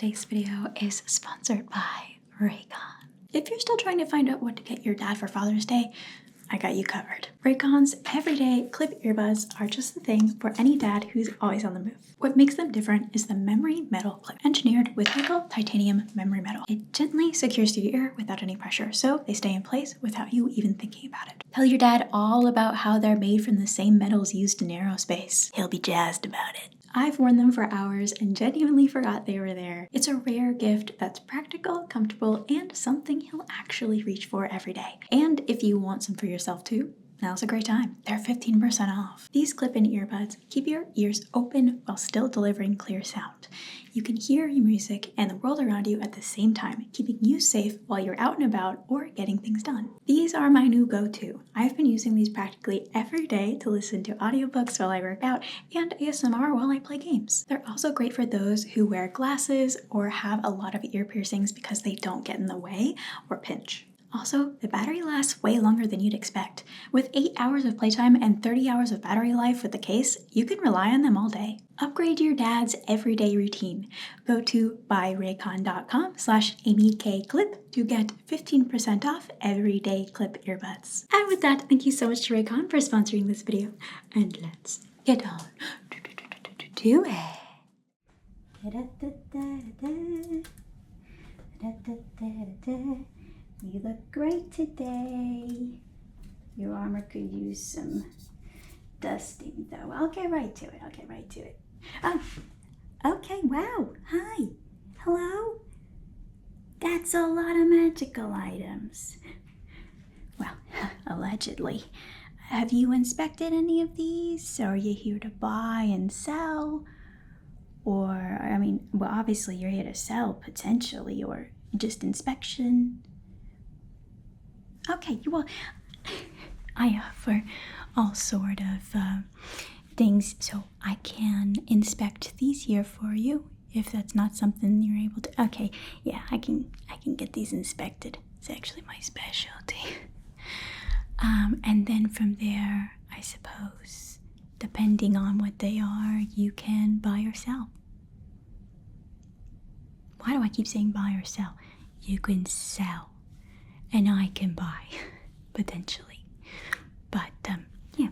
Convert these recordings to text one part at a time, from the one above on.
today's video is sponsored by Raycon. If you're still trying to find out what to get your dad for Father's Day, I got you covered. Raycon's everyday clip earbuds are just the thing for any dad who's always on the move. What makes them different is the memory metal clip, engineered with nickel titanium memory metal. It gently secures to your ear without any pressure, so they stay in place without you even thinking about it. Tell your dad all about how they're made from the same metals used in aerospace. He'll be jazzed about it. I've worn them for hours and genuinely forgot they were there. It's a rare gift that's practical, comfortable, and something he'll actually reach for every day. And if you want some for yourself too, now's a great time. They're 15% off. These clip-in earbuds keep your ears open while still delivering clear sound. You can hear your music and the world around you at the same time, keeping you safe while you're out and about or getting things done. These are my new go-to. I've been using these practically every day to listen to audiobooks while I work out and ASMR while I play games. They're also great for those who wear glasses or have a lot of ear piercings because they don't get in the way or pinch. Also, the battery lasts way longer than you'd expect. With 8 hours of playtime and 30 hours of battery life with the case, you can rely on them all day. Upgrade your dad's everyday routine. Go to buyraycon.com/amykclip to get 15% off everyday clip earbuds. And with that, thank you so much to Raycon for sponsoring this video. And let's get on to it. You look great today. Your armor could use some dusting though. I'll get right to it. Oh, okay, wow. Hi. Hello? That's a lot of magical items. Well, allegedly. Have you inspected any of these? Are you here to buy and sell? Or, well, obviously you're here to sell potentially, or just inspection. Okay, well, I offer all sort of things, so I can inspect these here for you if that's not something you're able to. Okay, yeah, I can get these inspected. It's actually my specialty. And then from there, I suppose, depending on what they are, you can buy or sell. Why do I keep saying buy or sell? You can sell. And I can buy, potentially. But, yeah.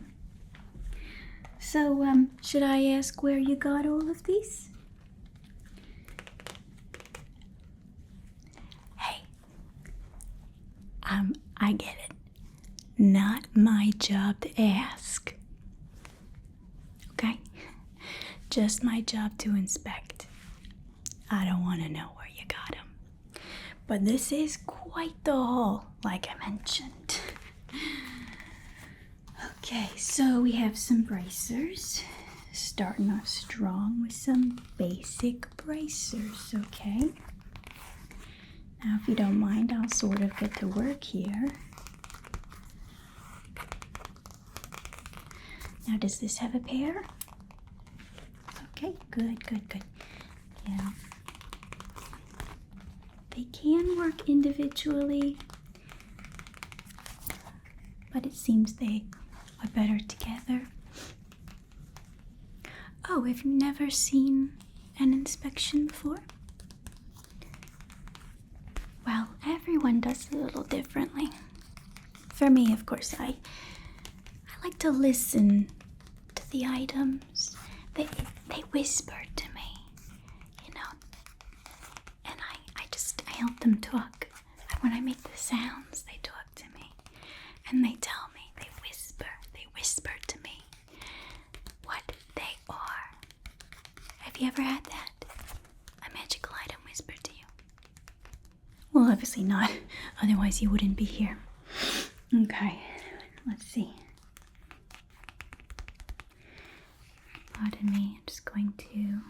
So, should I ask where you got all of these? Hey, I get it. Not my job to ask. Okay? Just my job to inspect. I don't want to know where you got them. But this is quite the haul, like I mentioned. Okay, so we have some bracers. Starting off strong with some basic bracers, okay? Now, if you don't mind, I'll sort of get to work here. Now, does this have a pair? Okay, good. Yeah. They can work individually, but it seems they are better together. Oh, have you never seen an inspection before? Well, everyone does it a little differently. For me, of course, I like to listen to the items. They whisper to me. I help them talk. When I make the sounds, they talk to me. And they tell me, they whisper to me what they are. Have you ever had that? A magical item whisper to you? Well, obviously not. Otherwise you wouldn't be here. Okay, let's see. Pardon me, I'm just going to...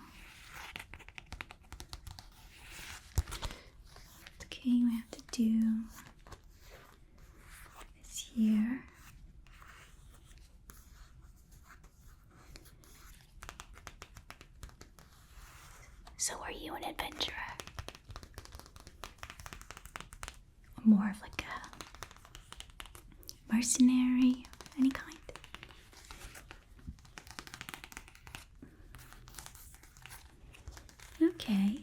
Okay, we have to do this here. So are you an adventurer? Or more of like a mercenary of any kind? Okay.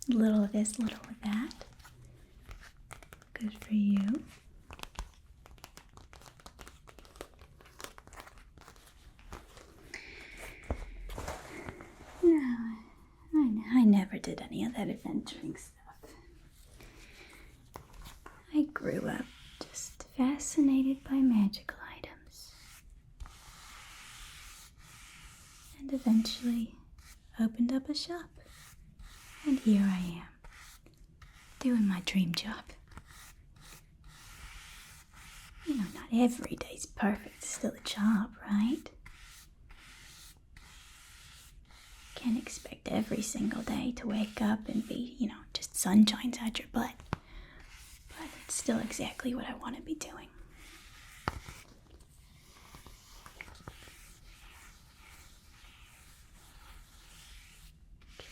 A little of this, a little of that. Good for you. No, I never did any of that adventuring stuff. I grew up just fascinated by magical items. And eventually opened up a shop. And here I am, doing my dream job. You know, not every day's perfect. It's still a job, right? Can't expect every single day to wake up and be, just sunshine's out your butt. But it's still exactly what I want to be doing.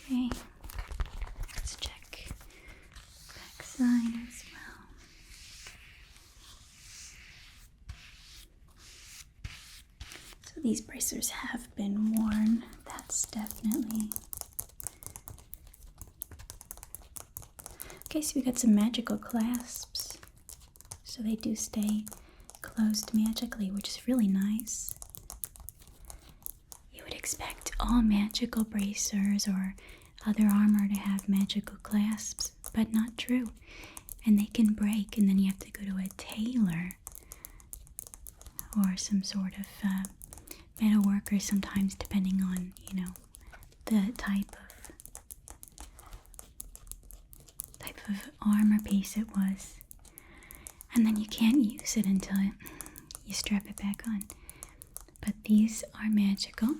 Okay, let's check backside as well. So these bracers have been worn. That's definitely... Okay, so we got some magical clasps. So they do stay closed magically, which is really nice. You would expect all magical bracers or other armor to have magical clasps, but not true. And they can break, and then you have to go to a tailor or some sort of metal worker sometimes, depending on, the type of armor piece it was. And then you can't use it until you strap it back on. But these are magical.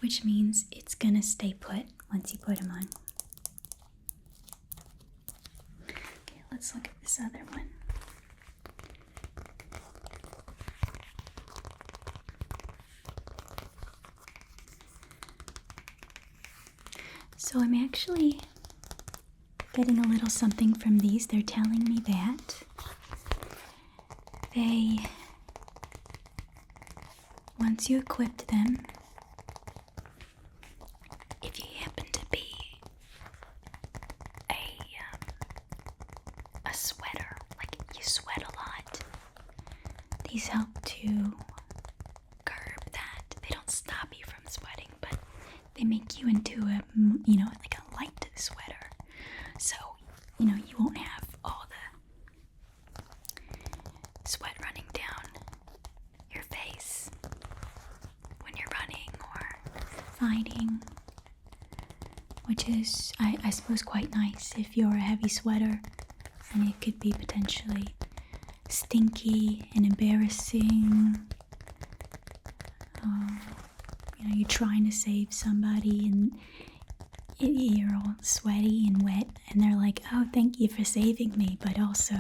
Which means it's gonna stay put once you put them on. Okay, let's look at this other one. So I'm actually getting a little something from these. They're telling me that once you equip them, if you happen to be a sweater, like you sweat a lot, these help to curb that. They don't stop you from sweating, but they make you into a, like a light sweater. So, you won't have all the sweat running down your face when you're running or fighting, which is, I suppose, quite nice if you're a heavy sweater, and it could be potentially stinky and embarrassing. You're trying to save somebody and you're all sweaty and wet, and they're like, oh, thank you for saving me, but also,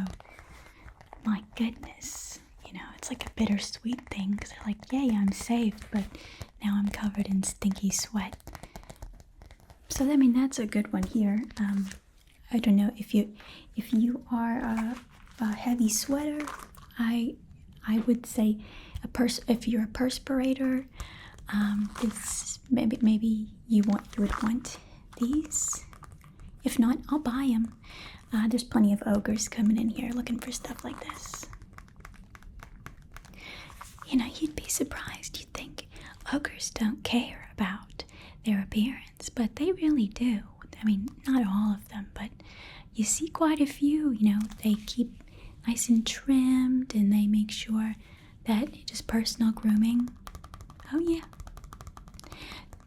my goodness, it's like a bittersweet thing, because they're like, yay, I'm saved, but now I'm covered in stinky sweat. So, that's a good one here. I don't know if you are a heavy sweater. I would say if you're a perspirator, it's maybe you would want these. If not, I'll buy them. There's plenty of ogres coming in here looking for stuff like this. You'd be surprised. You'd think ogres don't care about their appearance, but they really do. Not all of them, but you see quite a few. They keep nice and trimmed, and they make sure that just personal grooming. Oh yeah.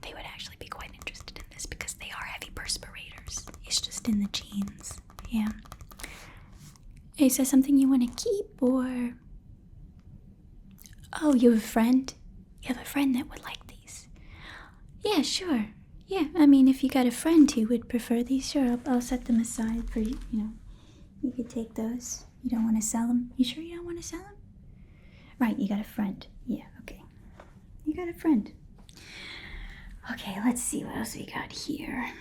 They would actually be quite interested in this because they are heavy perspirators. It's just in the genes. Yeah. Is that something you want to keep, or... Oh, you have a friend? You have a friend that would like these? Yeah, sure. Yeah, if you got a friend who would prefer these, sure, I'll set them aside for you. You could take those. You don't want to sell them? You sure you don't want to sell them? Right, you got a friend. Yeah, okay. You got a friend. Okay, let's see what else we got here.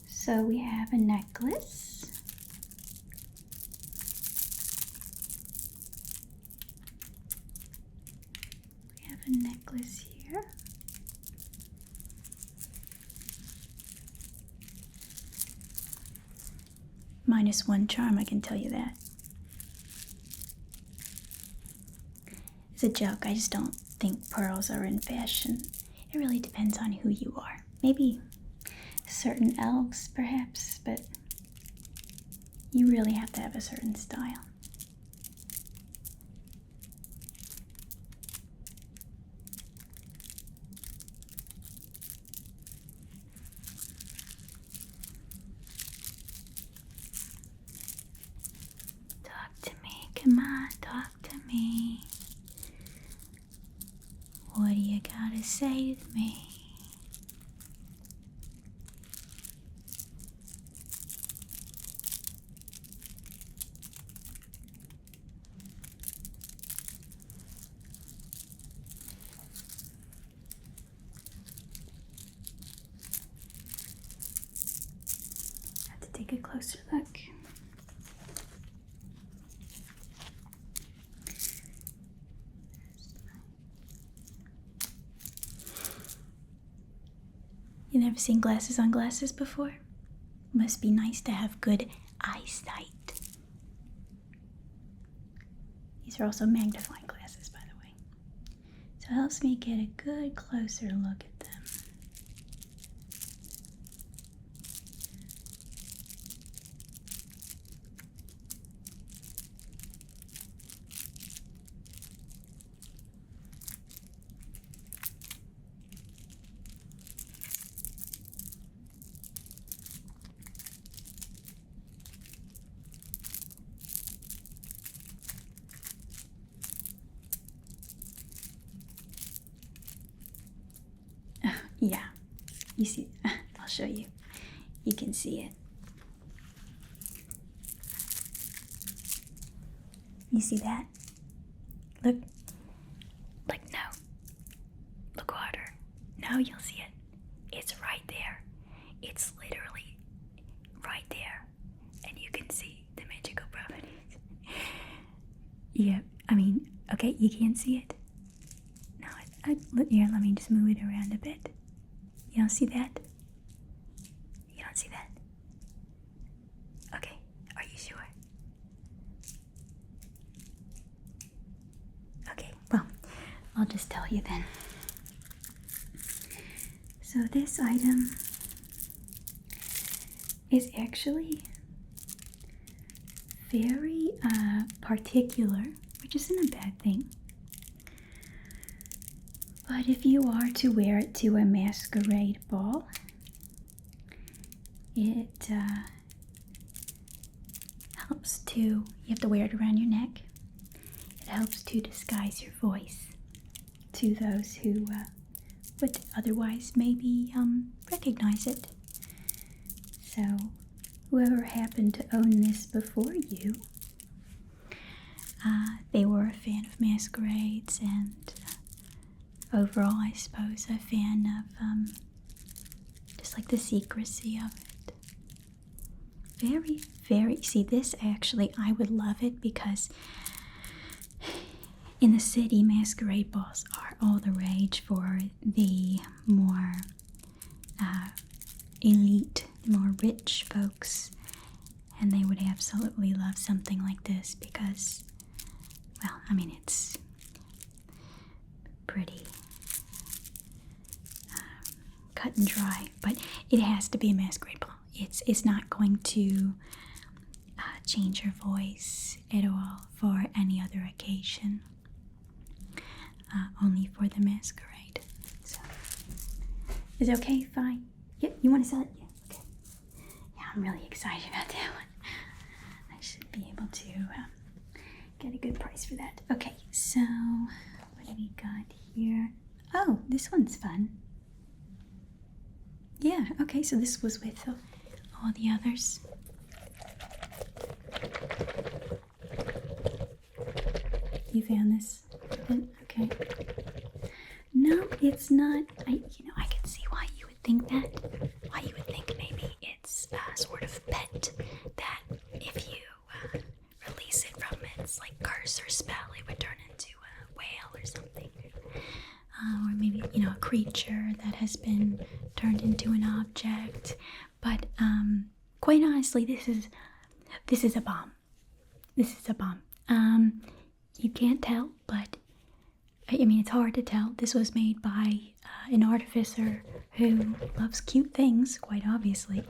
So we have a necklace. a necklace here. -1 charm, I can tell you that. It's a joke. I just don't think pearls are in fashion. It really depends on who you are. Maybe certain elves, perhaps, but you really have to have a certain style. Talk to me, come on, talk to me. What do you gotta say to me? Have to take a closer look. You never seen glasses on glasses before? Must be nice to have good eyesight. These are also magnifying glasses, by the way. So it helps me get a good closer look at them. Yeah, you see, I'll show you. You can see it. You see that? Look. Like, no. Look harder. Now you'll see it. It's right there. It's literally right there. And you can see the magical properties. Yeah, I mean, okay, you can't see it. No, here, let me just move it around a bit. You don't see that? You don't see that? Okay, are you sure? Okay, well, I'll just tell you then. So this item is actually very particular, which isn't a bad thing. But if you are to wear it to a masquerade ball, it helps to, you have to wear it around your neck. It helps to disguise your voice to those who would otherwise maybe recognize it. So whoever happened to own this before you, they were a fan of masquerades and overall, I suppose, a fan of just like the secrecy of it. Very, very, see this actually, I would love it because in the city, masquerade balls are all the rage for the more elite, more rich folks, and they would absolutely love something like this because, well, I mean, it's pretty cut and dry, but it has to be a masquerade ball. It's not going to change your voice at all for any other occasion. Only for the masquerade. So, is it okay? Fine. Yeah, you want to sell it? Yeah. Okay. Yeah, I'm really excited about that one. I should be able to get a good price for that. Okay, so what do we got here? Oh, this one's fun. Yeah, okay, so this was with all the others. You found this? Okay. No, it's not. I can see why you would think that. Why you would think maybe it's a sort of pet that if you release it from its like curse or spell, it would turn into a whale or something. creature that has been turned into an object. But quite honestly, this is a bomb. This is a bomb. You can't tell, but I mean, it's hard to tell. This was made by an artificer who loves cute things, quite obviously.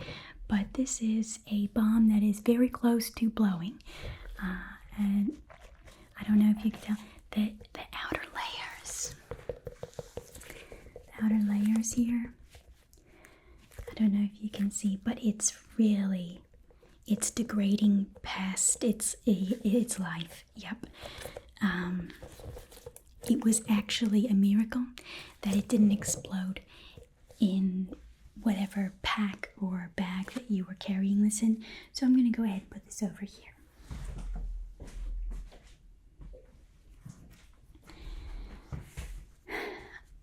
But this is a bomb that is very close to blowing. And I don't know if you can tell the outer layers. The outer layers here. I don't know if you can see, but it's degrading past its life. Yep. It was actually a miracle that it didn't explode in whatever pack or bag that you were carrying this in. So I'm going to go ahead and put this over here.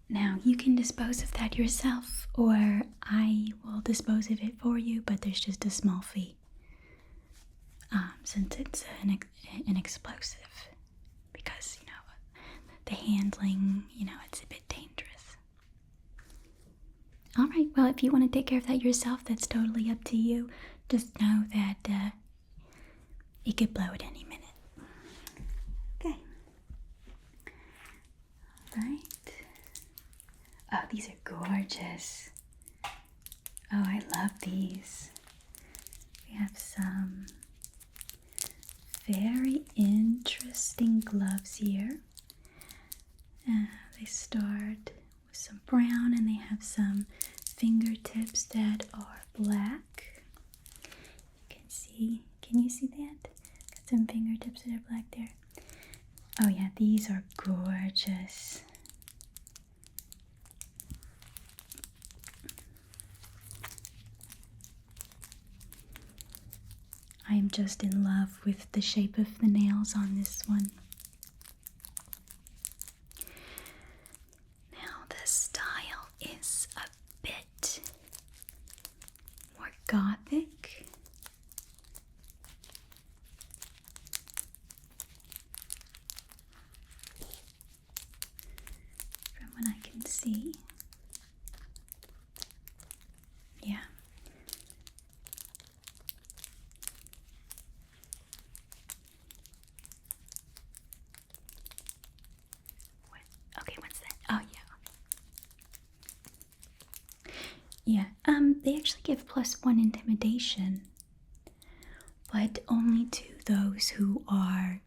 Now, you can dispose of that yourself, or I will dispose of it for you, but there's just a small fee. Since it's an explosive, because, the handling, it's a bit dangerous. All right, well, if you want to take care of that yourself, that's totally up to you. Just know that it could blow at any minute. Okay. All right. Oh, these are gorgeous. Oh, I love these. We have some very interesting gloves here. They start with some brown and they have some fingertips that are black. You can you see that? Got some fingertips that are black there. Oh yeah, these are gorgeous. I am just in love with the shape of the nails on this one. Now the style is a bit more gothic. From what I can see. Yeah. Yeah, they actually give +1 intimidation, but only to those who are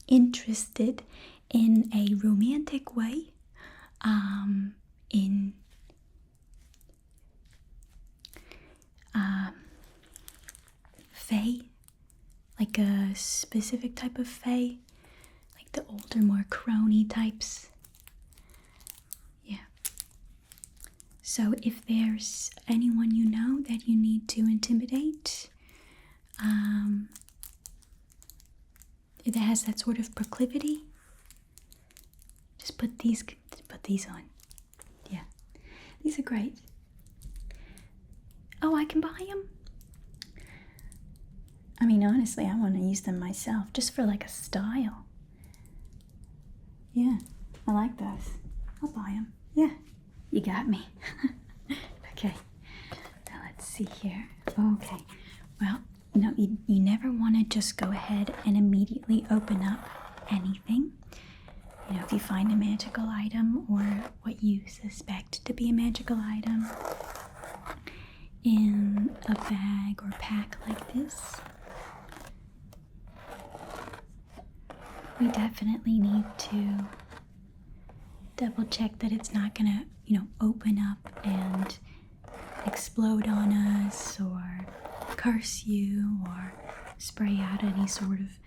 interested in a romantic way, in fae, like a specific type of fae, like the older, more crony types. So if there's anyone you know that you need to intimidate, that has that sort of proclivity, just put these on. Yeah, these are great. Oh, I can buy them? I mean, honestly, I want to use them myself, just for like a style. Yeah, I like those. I'll buy them. Yeah. You got me. Okay, now let's see here. Okay, well, no, you never want to just go ahead and immediately open up anything. If you find a magical item or what you suspect to be a magical item in a bag or pack like this, we definitely need to double check that it's not gonna open up and explode on us or curse you or spray out any sort of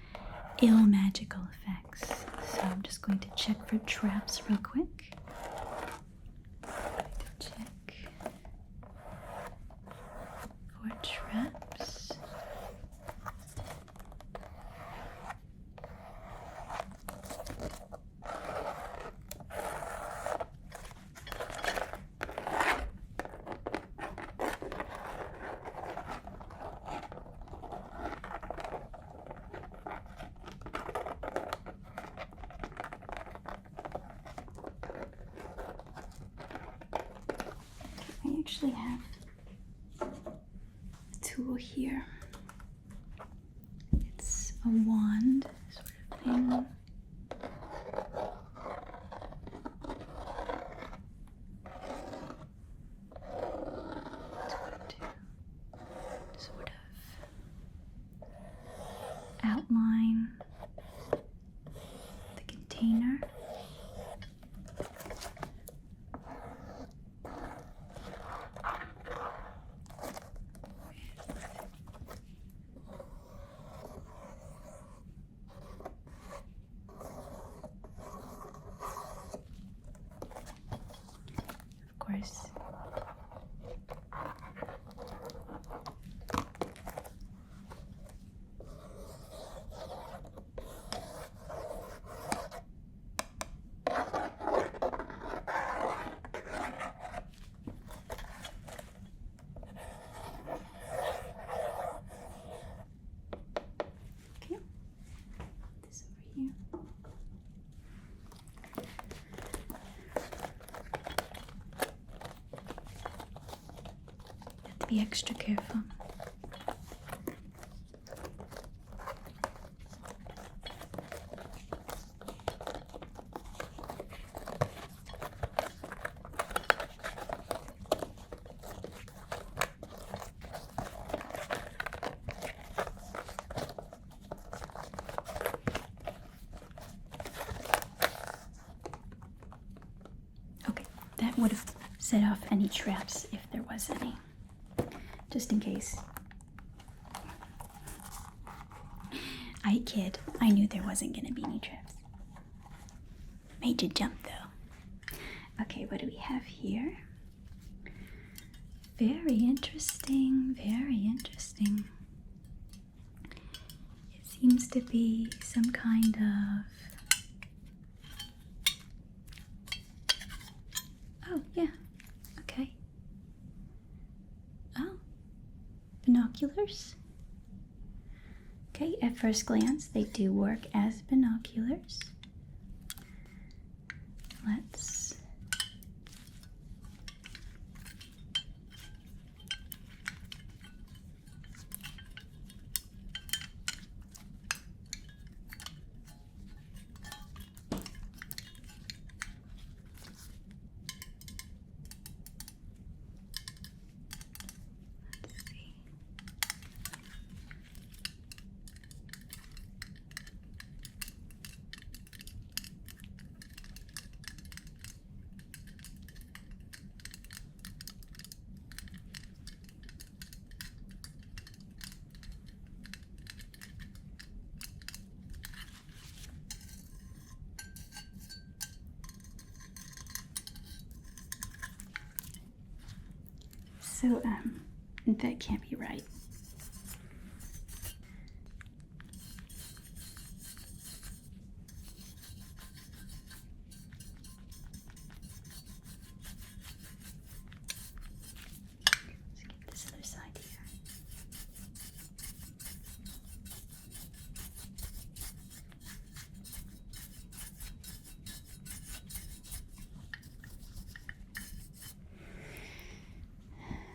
ill magical effects. So I'm just going to check for traps real quick. Check for traps. here. It's a wand sort of thing. Sort of outline the container. Of course, okay, this over here. Have to be extra careful. Okay, that would have set off any traps if there was any. Just in case. I kid. I knew there wasn't going to be any traps. Made you jump though. Okay, what do we have here? Very interesting, very interesting. It seems to be some kind of... Oh, yeah. Okay. Oh. Binoculars. Okay, at first glance, they do work as binoculars. Let's... see. So, that can't be right. Let's get this other side here.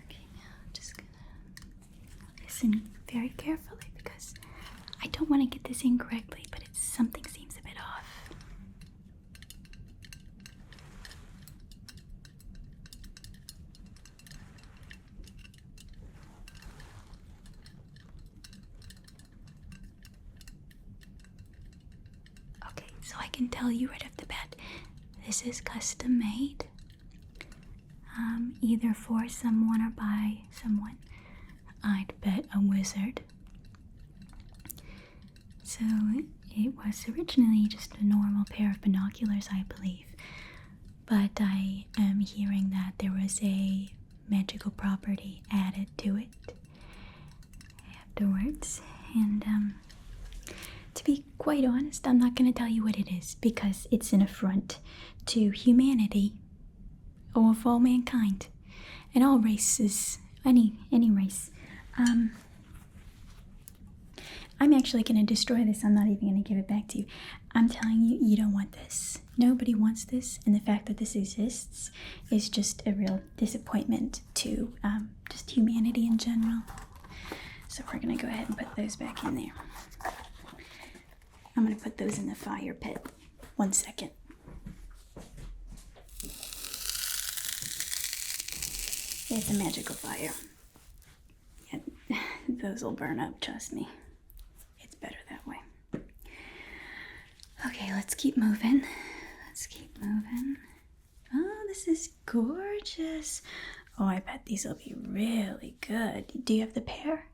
Okay, now I'm just gonna listen very carefully because I don't want to get this in correctly, but something seems a bit off. Okay, so I can tell you right off the bat, this is custom made. Either for someone or by someone. I'd bet a wizard. So it was originally just a normal pair of binoculars, I believe. But I am hearing that there was a magical property added to it afterwards. And to be quite honest, I'm not going to tell you what it is because it's an affront to humanity, or of all mankind, and all races, any race. I'm actually going to destroy this. I'm not even going to give it back to you. I'm telling you, you don't want this. Nobody wants this, and the fact that this exists is just a real disappointment to just humanity in general. So we're gonna go ahead and put those back in there. I'm gonna put those in the fire pit. 1 second. It's a magical fire. Yeah, those will burn up, trust me. It's better that way. Okay, let's keep moving. Let's keep moving. Oh, this is gorgeous. Oh, I bet these will be really good. Do you have the pear?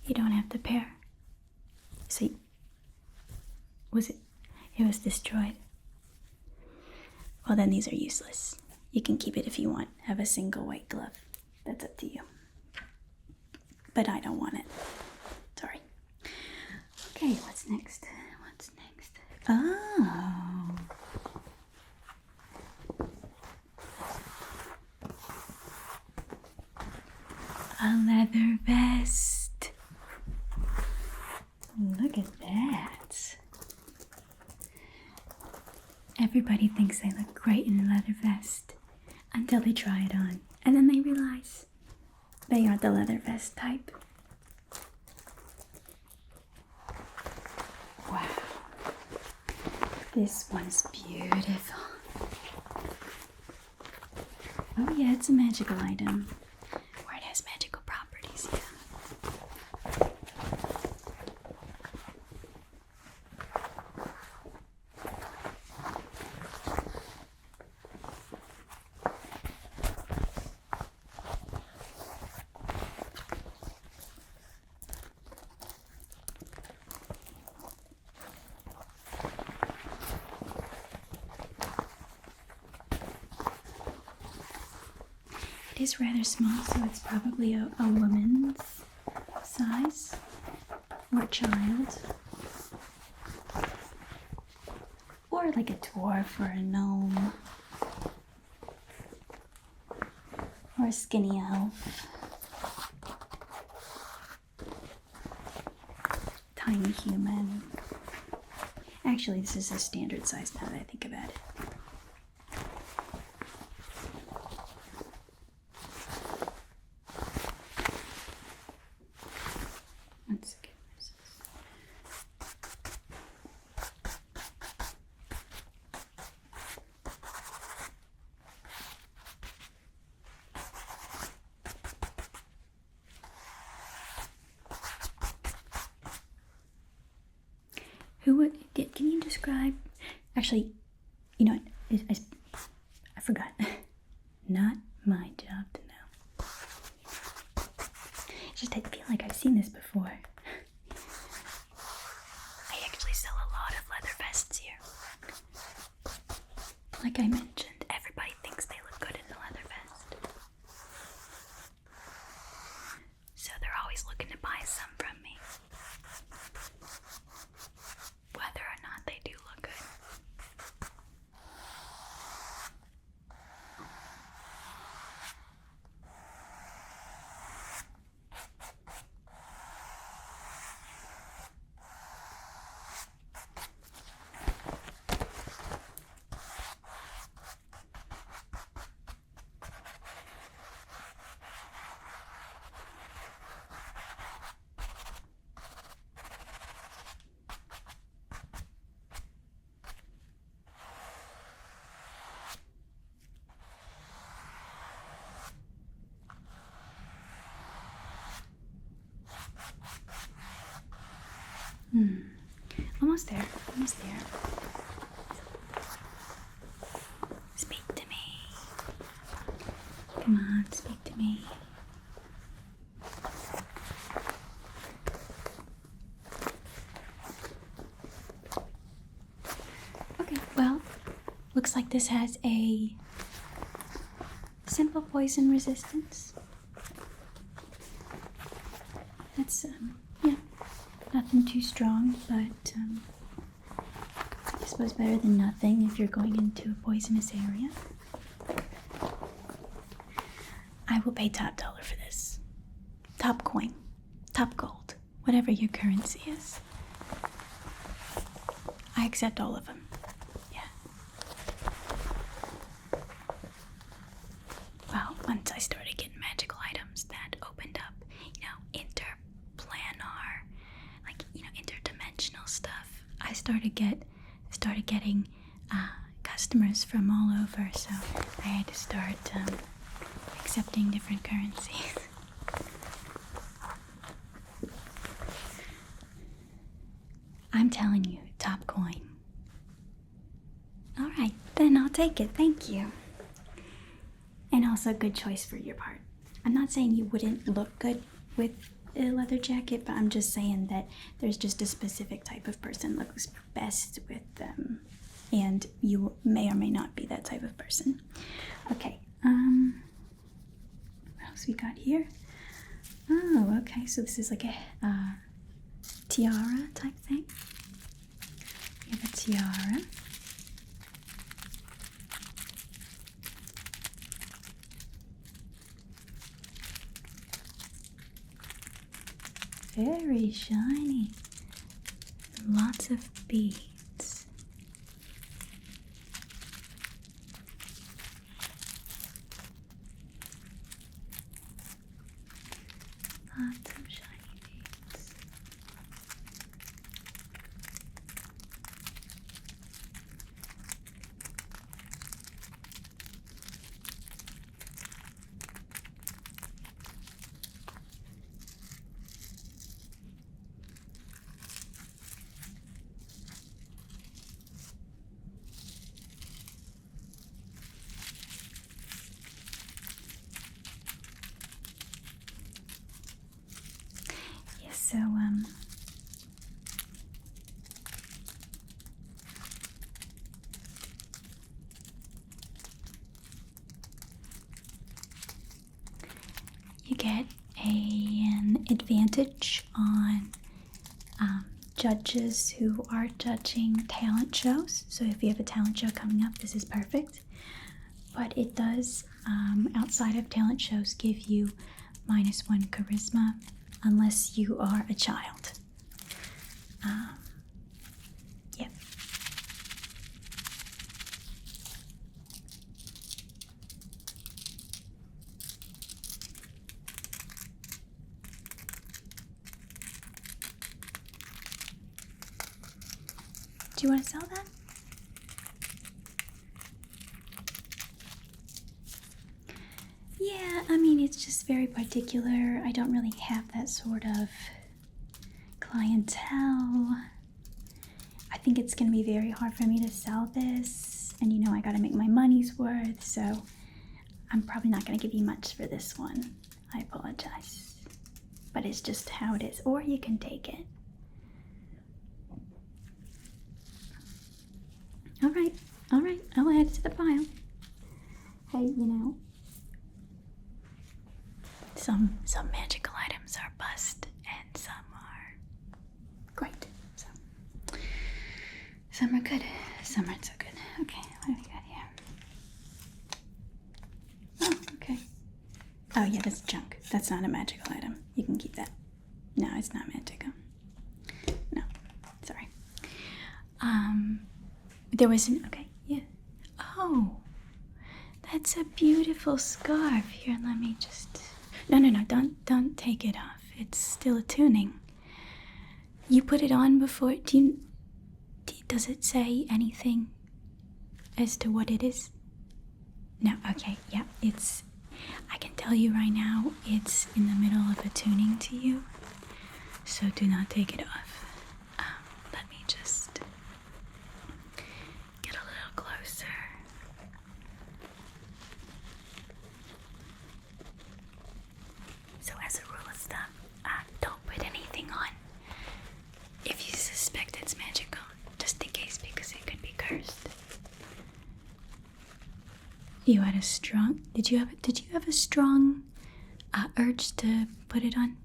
You don't have the pear. See, it was destroyed. Well, then these are useless. You can keep it if you want. Have a single white glove. That's up to you. But I don't want it. Sorry. Okay, what's next? What's next? Oh. A leather vest. Look at that. Everybody thinks they look great in a leather vest until they try it on. And then they realize they aren't the leather vest type. Wow. This one's beautiful. Oh yeah, it's a magical item. Or it has magical properties, yeah. It is rather small, so it's probably a woman's size or a child, or like a dwarf or a gnome or a skinny elf, tiny human. Actually, this is a standard size now that I think about it. Can you describe? Actually, you know what? I forgot. Not my job to know. It's just I feel like I've seen this before. I actually sell a lot of leather vests here. Like I mentioned, everybody thinks they look good in a leather vest. So they're always looking to buy some from me. Whether or not they do look good. Almost there. Almost there. Speak to me. Come on, speak to me. Okay, well, looks like this has a simple poison resistance. That's, yeah, nothing too strong, but I suppose better than nothing if you're going into a poisonous area. I will pay top dollar for this. Top coin, top gold, whatever your currency is. I accept all of them. Yeah. Well, once I started getting magical items, that opened up I started getting customers from all over, so I had to start accepting different currencies. I'm telling you, top coin. All right, then I'll take it. Thank you. And also, good choice for your part. I'm not saying you wouldn't look good with a leather jacket, but I'm just saying that there's just a specific type of person that looks best with them, and you may or may not be that type of person. Okay. What else we got here? Oh, okay. So this is like a tiara type thing. We have a tiara. Very shiny. Lots of beads. Lots of shiny beads. So, you get an advantage on judges who are judging talent shows. So if you have a talent show coming up, this is perfect. But it does, outside of talent shows, give you -1 charisma unless you are a child. Yep. Do you want to sell that? Yeah, I mean, it's just very particular. I don't really have that sort of clientele. I think it's going to be very hard for me to sell this. And you know, I got to make my money's worth. So I'm probably not going to give you much for this one. I apologize. But it's just how it is. Or you can take it. All right. I'll add it to the pile. Hey, you know, some magical items are bust and some are great. So some are good, some aren't so good. Okay, what do we got here? Oh, okay. Oh yeah, that's junk. That's not a magical item. You can keep that. No, it's not magical. No, sorry. There was an, okay, yeah. Oh, that's a beautiful scarf. Here, let me just, no, don't take it off. It's still a tuning. You put it on before, does it say anything as to what it is? No, okay, yeah, I can tell you right now, it's in the middle of a tuning to you, so do not take it off. Let me just get a little closer. So as a rule of thumb, don't put anything on if you suspect it's magical, just in case, because it could be cursed. You had a strong, did you have a strong urge to put it on?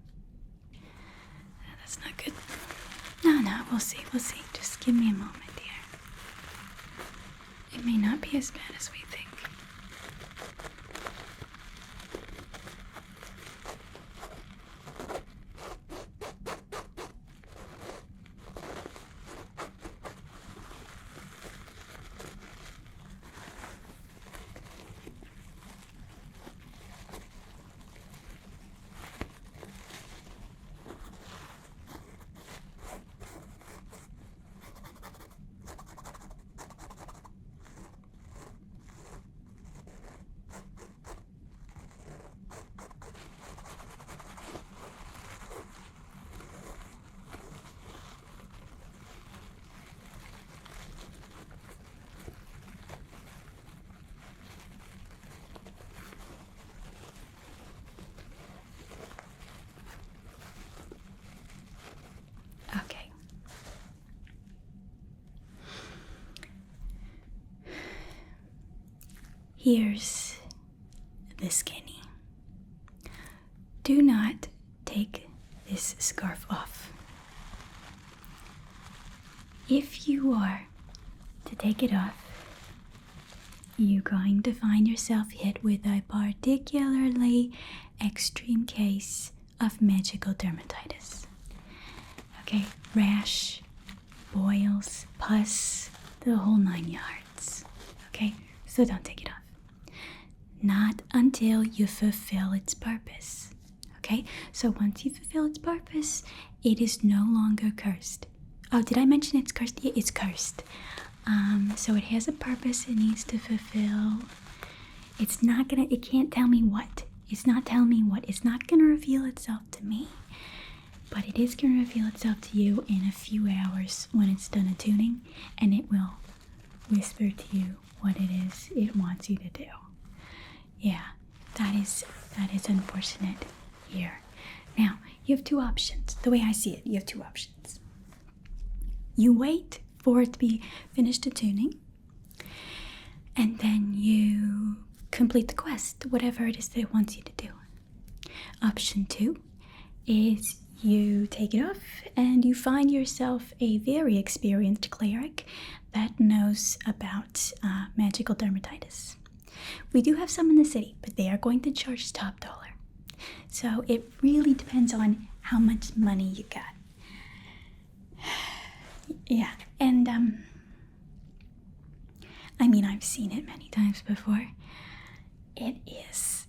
That's not good. No, we'll see. Just give me a moment here. It may not be as bad as we think. Here's the skinny. Do not take this scarf off. If you are to take it off, you're going to find yourself hit with a particularly extreme case of magical dermatitis. Okay, rash, boils, pus, the whole 9 yards. Okay, so don't take it off. Not until you fulfill its purpose. Okay, so once you fulfill its purpose, it is no longer cursed. Oh, did I mention it's cursed? Yeah, it's cursed. So it has a purpose it needs to fulfill. It can't tell me what. It's not telling me what. It's not gonna reveal itself to me. But it is gonna reveal itself to you in a few hours when it's done attuning, and it will whisper to you what it is it wants you to do. Yeah, that is unfortunate here. Now, you have two options. The way I see it, you have two options. You wait for it to be finished attuning, and then you complete the quest, whatever it is that it wants you to do. Option 2 is you take it off and you find yourself a very experienced cleric that knows about magical dermatitis. We do have some in the city, but they are going to charge top dollar. So it really depends on how much money you got. Yeah, and I've seen it many times before. It is,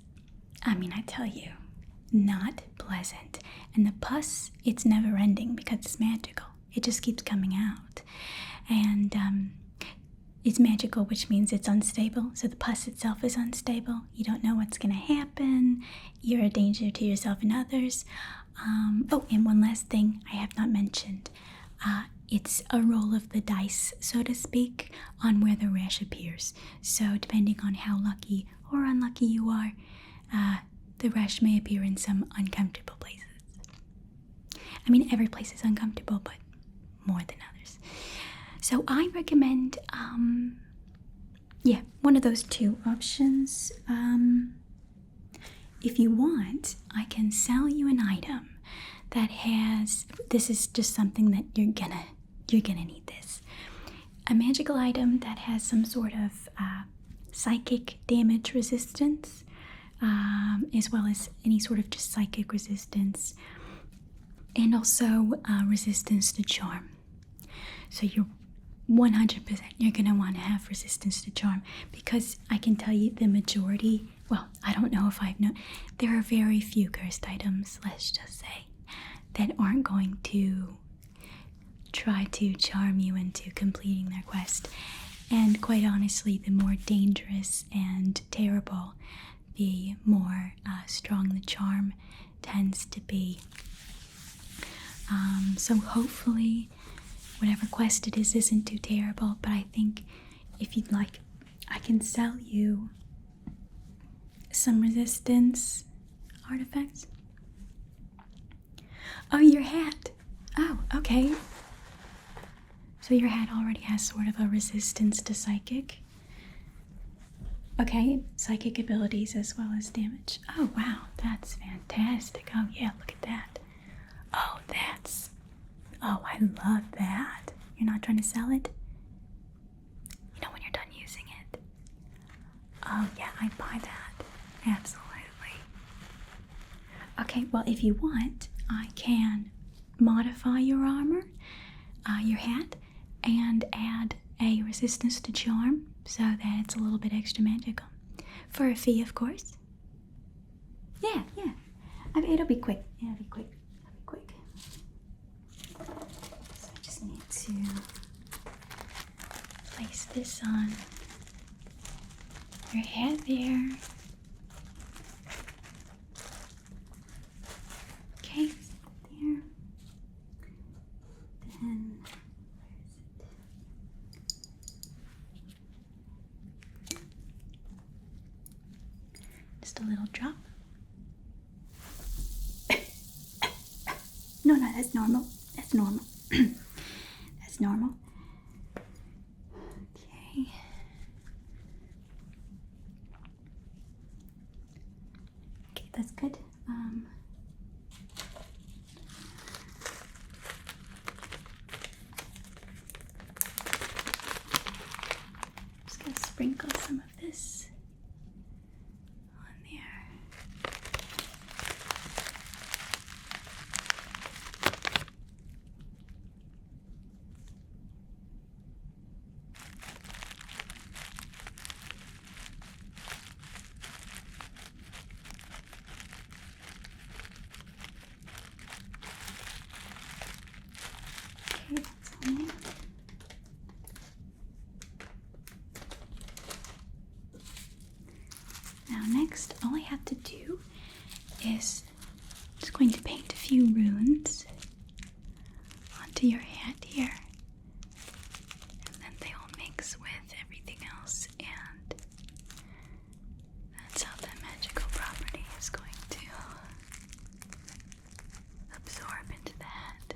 I tell you, not pleasant. And the pus, it's never ending because it's magical. It just keeps coming out. And it's magical, which means it's unstable. So the pus itself is unstable. You don't know what's going to happen. You're a danger to yourself and others. Oh, and one last thing I have not mentioned. It's a roll of the dice, so to speak, on where the rash appears. So depending on how lucky or unlucky you are, the rash may appear in some uncomfortable places. Every place is uncomfortable, but more than others. So I recommend, one of those two options. If you want, I can sell you an item that has, this is just something that you're gonna need this. A magical item that has some sort of psychic damage resistance, as well as any sort of just psychic resistance, and also resistance to charm. So you're 100% you're gonna want to have resistance to charm, because I can tell you the majority, well, I don't know if there are very few cursed items, let's just say, that aren't going to try to charm you into completing their quest. And quite honestly, the more dangerous and terrible, the more strong the charm tends to be. So hopefully whatever quest it is isn't too terrible, but I think if you'd like, I can sell you some resistance artifacts. Oh, your hat. Oh, okay. So your hat already has sort of a resistance to psychic. Okay, psychic abilities as well as damage. Oh, wow, that's fantastic. Oh, yeah, look at that. Oh, I love that. You're not trying to sell it? When you're done using it. Oh, yeah, I'd buy that. Absolutely. Okay, well, if you want, I can modify your armor, your hat, and add a resistance to charm so that it's a little bit extra magical. For a fee, of course. Yeah. It'll be quick. So I just need to place this on your hat there. Okay, there. Then, just a little drop. No, that's normal. That's normal. That's normal. Okay. sprinkle some of this on there. Okay, that's on there. Now next, all I have to do is just going to paint a few runes onto your hand here. And then they all mix with everything else, and that's how the magical property is going to absorb into the hand.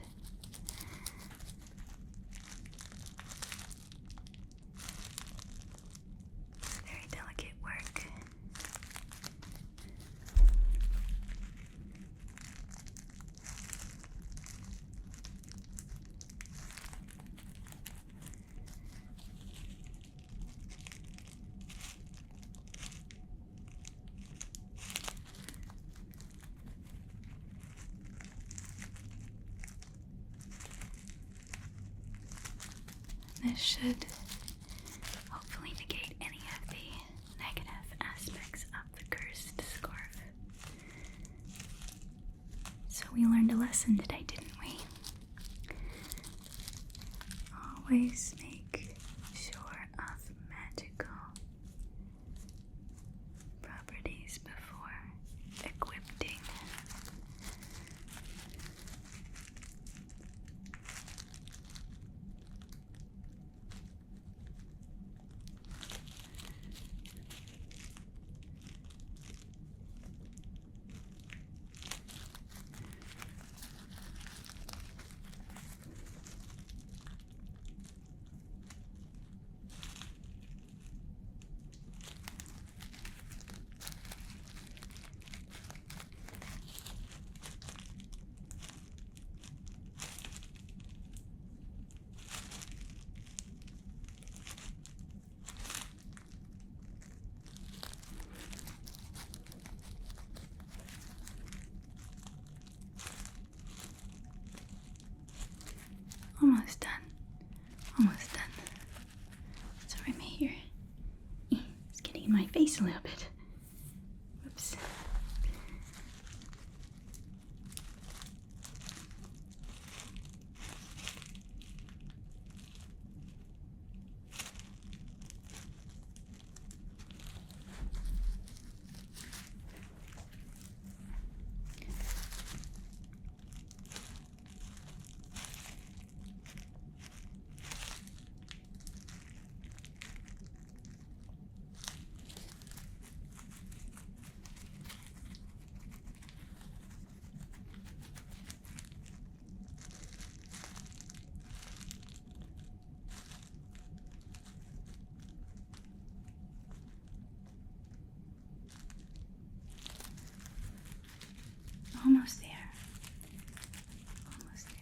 Very delicate work. This should hopefully negate any of the negative aspects of the cursed scarf. So we learned a lesson today, didn't we? Always make sure of magical properties before equipping. Almost done. Almost done. Sorry, my hair. It's getting in my face a little bit. Whoops. Almost there. Almost there.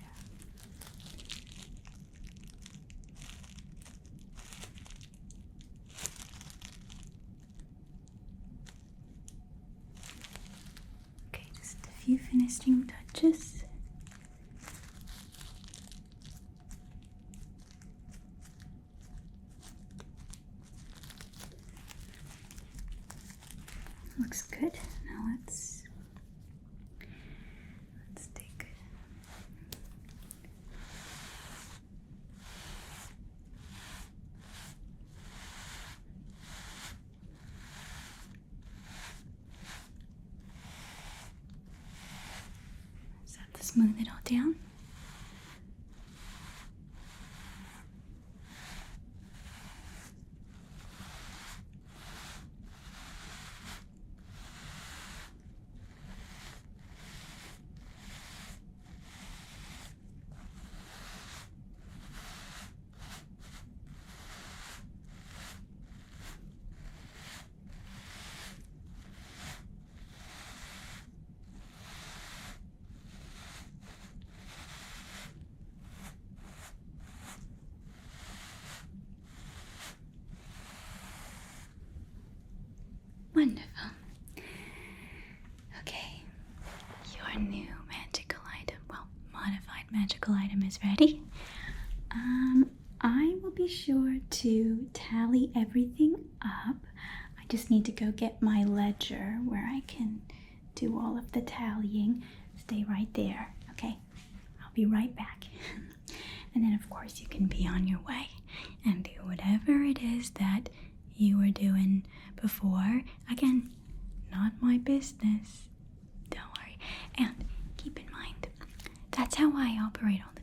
Okay, just a few finishing touches. Looks good. Now let's take just have to smooth it all down. Wonderful. Okay, your new magical item, well, modified magical item is ready. I will be sure to tally everything up. I just need to go get my ledger where I can do all of the tallying. Stay right there, okay? I'll be right back. And then, of course, you can be on your way and do whatever it is that you were doing before. Again, not my business. Don't worry. And keep in mind, that's how I operate on